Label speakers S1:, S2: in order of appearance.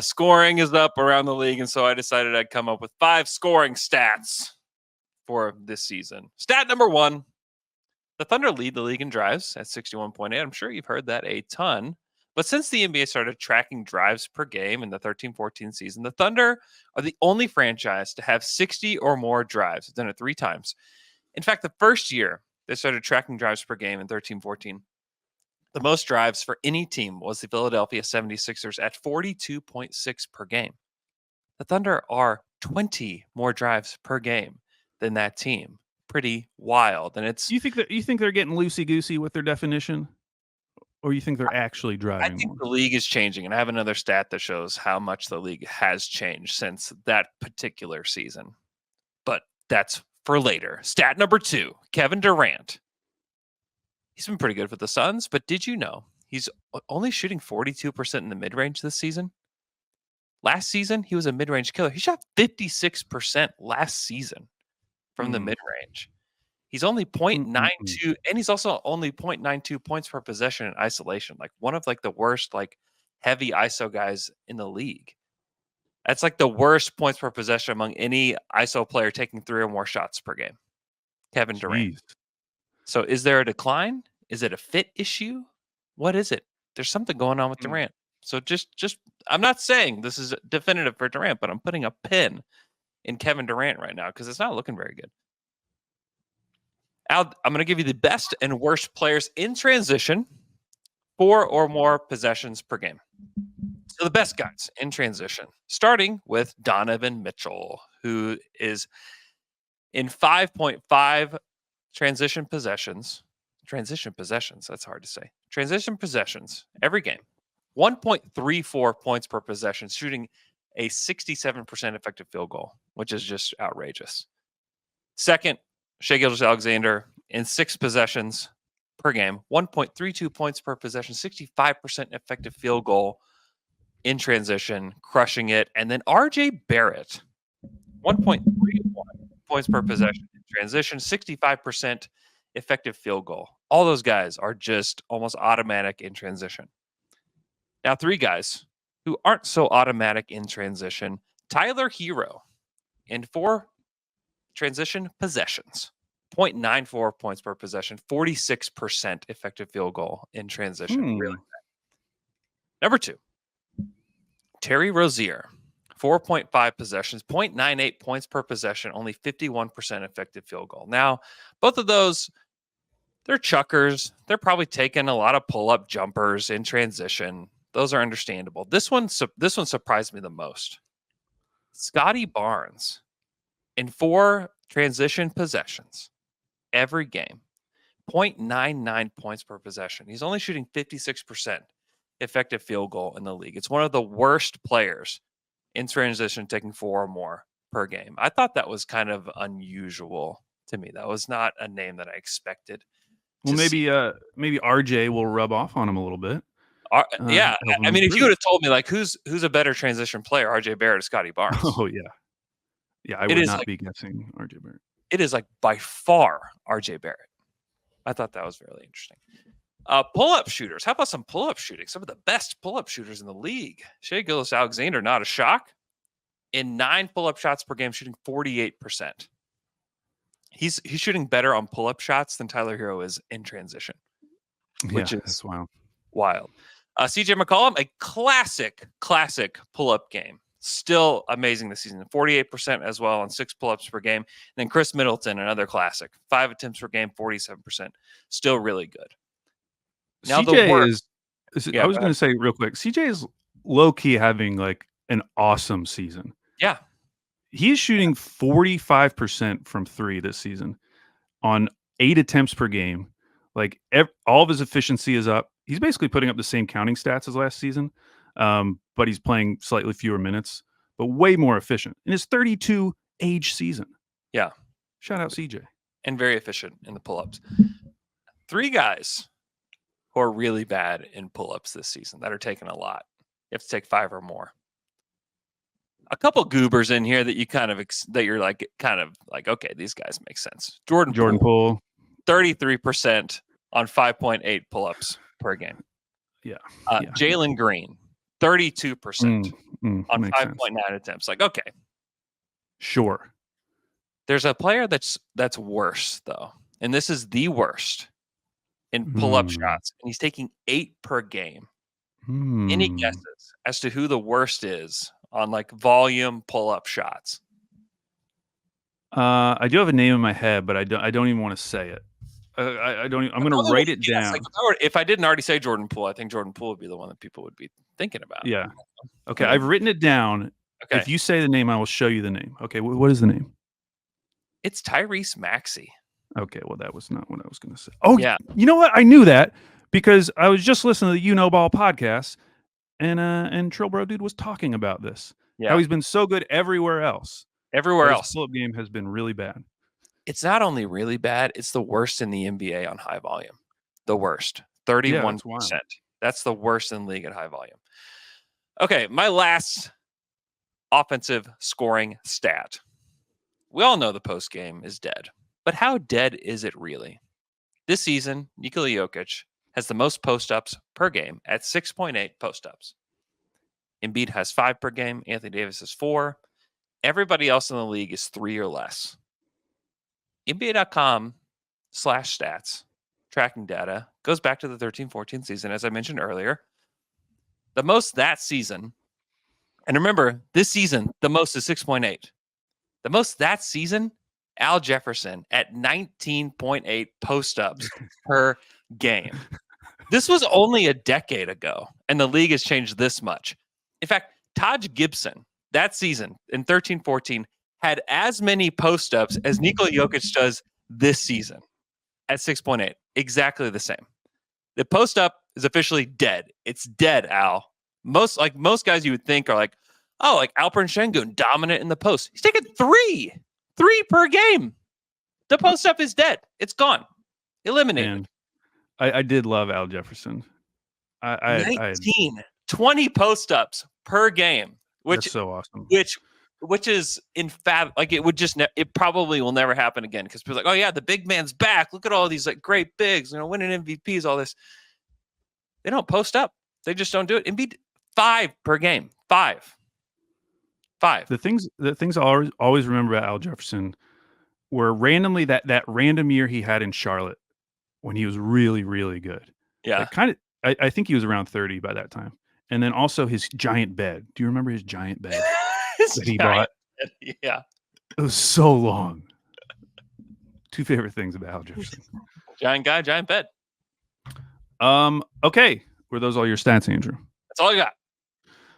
S1: Scoring is up around the league, and so I decided I'd come up with 5 scoring stats for this season. Stat number 1, the Thunder lead the league in drives at 61.8. I'm sure you've heard that a ton. But since the NBA started tracking drives per game in the 13-14 season, the Thunder are the only franchise to have 60 or more drives. They've done it 3 times. In fact, the first year they started tracking drives per game in 13-14, the most drives for any team was the Philadelphia 76ers at 42.6 per game. The Thunder are 20 more drives per game than that team. Pretty wild. And it's
S2: You think they're getting loosey goosey with their definition, or you think they're actually
S1: I
S2: driving
S1: think
S2: more?
S1: the league is changing, and I have another stat that shows how much the league has changed since that particular season. But that's for later. Stat number 2, Kevin Durant. He's been pretty good for the Suns, but did you know he's only shooting 42% in the mid-range this season? Last season, he was a mid-range killer. He shot 56% last season from the mid-range. He's only 0.92, and he's also only 0.92 points per possession in isolation. Like one of the worst heavy ISO guys in the league. That's the worst points per possession among any ISO player taking 3 or more shots per game. Kevin Durant.
S2: Jeez.
S1: So is there a decline? Is it a fit issue? What is it? There's something going on with Durant. So just I'm not saying this is definitive for Durant, but I'm putting a pin in Kevin Durant right now because it's not looking very good. Al, I'm going to give you the best and worst players in transition, 4 or more possessions per game. So the best guys in transition, starting with Donovan Mitchell, who is in 5.5 transition possessions, that's hard to say. Transition possessions every game. 1.34 points per possession, shooting a 67% effective field goal, which is just outrageous. Second, Shai Gilgeous-Alexander in 6 possessions per game, 1.32 points per possession, 65% effective field goal in transition, crushing it. And then RJ Barrett, 1.31 points per possession in transition, 65% effective field goal. All those guys are just almost automatic in transition. Now, 3 guys who aren't so automatic in transition. Tyler Hero in 4 transition possessions, 0.94 points per possession, 46% effective field goal in transition. Really bad. Number 2, Terry Rozier, 4.5 possessions, 0.98 points per possession, only 51% effective field goal. Now, both of those, they're chuckers. They're probably taking a lot of pull-up jumpers in transition. Those are understandable. This one surprised me the most. Scotty Barnes in 4 transition possessions every game, 0.99 points per possession. He's only shooting 56% effective field goal in the league. It's one of the worst players in transition taking 4 or more per game. I thought that was kind of unusual to me. That was not a name that I expected.
S2: Well, maybe RJ will rub off on him a little bit.
S1: Yeah, I mean, if you would have told me who's a better transition player, RJ Barrett or Scotty Barnes?
S2: Oh yeah, I would not be guessing RJ Barrett.
S1: It is by far RJ Barrett. I thought that was really interesting. Pull-up shooters. How about some pull-up shooting? Some of the best pull-up shooters in the league. Shai Gilgeous-Alexander, not a shock. In 9 pull-up shots per game, shooting 48%. He's shooting better on pull-up shots than Tyler Hero is in transition, which is wild. CJ McCollum, a classic pull-up game. Still amazing this season. 48% as well on 6 pull-ups per game. And then Chris Middleton, another classic. 5 attempts per game, 47%. Still really good. Now
S2: CJ I was going to say real quick, CJ is low-key having an awesome season.
S1: Yeah.
S2: He's shooting 45% from 3 this season on 8 attempts per game. All of his efficiency is up. He's basically putting up the same counting stats as last season, but he's playing slightly fewer minutes, but way more efficient in his 32 age season.
S1: Yeah.
S2: Shout out CJ.
S1: And very efficient in the pull-ups. 3 guys who are really bad in pull-ups this season that are taking a lot. You have to take 5 or more. A couple goobers in here that you you're okay, these guys make sense. Jordan Poole, 33% on 5.8 pull-ups per game.
S2: Yeah.
S1: Jalen Green, 32% on
S2: makes sense.
S1: 5.9 attempts. Like, okay,
S2: Sure.
S1: there's a player that's worse though, and this is the worst in pull-up shots, and he's taking 8 per game. Any guesses as to who the worst is on like volume pull-up shots?
S2: I do have a name in my head, but I don't even want to say it. I don't. I'm going to write it down.
S1: Like, if I didn't already say Jordan Poole, I think Jordan Poole would be the one that people would be thinking about.
S2: Yeah. Okay, I've written it down.
S1: Okay.
S2: If you say the name, I will show you the name. Okay, what is the name?
S1: It's Tyrese Maxey.
S2: Okay, well, that was not what I was going to say. Oh,
S1: yeah.
S2: You know what? I knew that because I was just listening to the You Know Ball podcast, and Trill Bro Dude was talking about this.
S1: Yeah.
S2: How he's been so good everywhere else.
S1: Everywhere else.
S2: His pull-up game has been really bad.
S1: It's not only really bad, it's the worst in the NBA on high volume. The worst. 31%. Yeah, that's the worst in the league at high volume. Okay, my last offensive scoring stat. We all know the post game is dead, but how dead is it really? This season, Nikola Jokic has the most post-ups per game at 6.8 post-ups. Embiid has 5 per game. Anthony Davis has 4. Everybody else in the league is 3 or less. NBA.com/stats tracking data goes back to the 13-14 season, as I mentioned earlier. The most that season, and remember, this season, the most is 6.8. The most that season, Al Jefferson at 19.8 post-ups per game. This was only a decade ago, and the league has changed this much. In fact, Taj Gibson, that season in 13-14, had as many post-ups as Nikola Jokic does this season at 6.8. Exactly the same. The post-up is officially dead. It's dead, Al. Most guys you would think are like, oh, like Alperen Şengün, dominant in the post. He's taking 3 per game. The post-up is dead. It's gone. Eliminated.
S2: Man, I did love Al Jefferson. I
S1: 20 post-ups per game, which
S2: that's so awesome.
S1: Which is like it would just it probably will never happen again because people are like, oh yeah, the big man's back. Look at all these like great bigs, winning MVPs, all this. They don't post up. They just don't do it. Embiid 5 per game. 5. The
S2: things I always remember about Al Jefferson were randomly that random year he had in Charlotte when he was really, really good.
S1: Yeah.
S2: I think he was around 30 by that time. And then also his giant bed. Do you remember his giant bed that he bought?
S1: Yeah.
S2: It was so long. 2 favorite things about Al Jefferson.
S1: Giant guy, giant bed.
S2: Okay. Were those all your stats, Andrew?
S1: That's all I got.